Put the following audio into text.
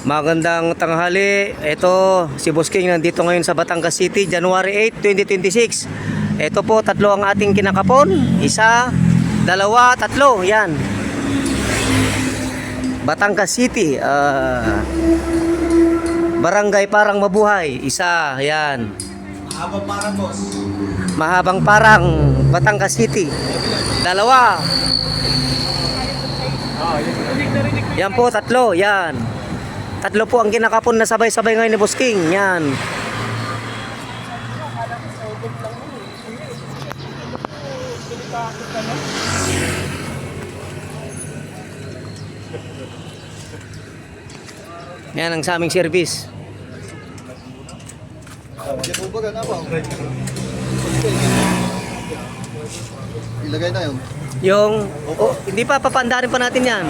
Magandang tanghali. Ito si Boss King nandito ngayon sa Batangas City, January 8, 2026. Ito po, tatlo ang ating kinakapon. Isa, dalawa, tatlo. Yan. Batangas City. Barangay Parang Mabuhay. Isa. Yan. Mahabang parang boss. Mahabang Parang, Batangas City. Dalawa. Yan po, tatlo. Yan. Tatlo po ang kinakapon na sabay-sabay ngayon ni Boss King. Yan. Yan ang sa aming service. Ilagay na yun. Yung, hindi pa, papaandarin pa natin yan.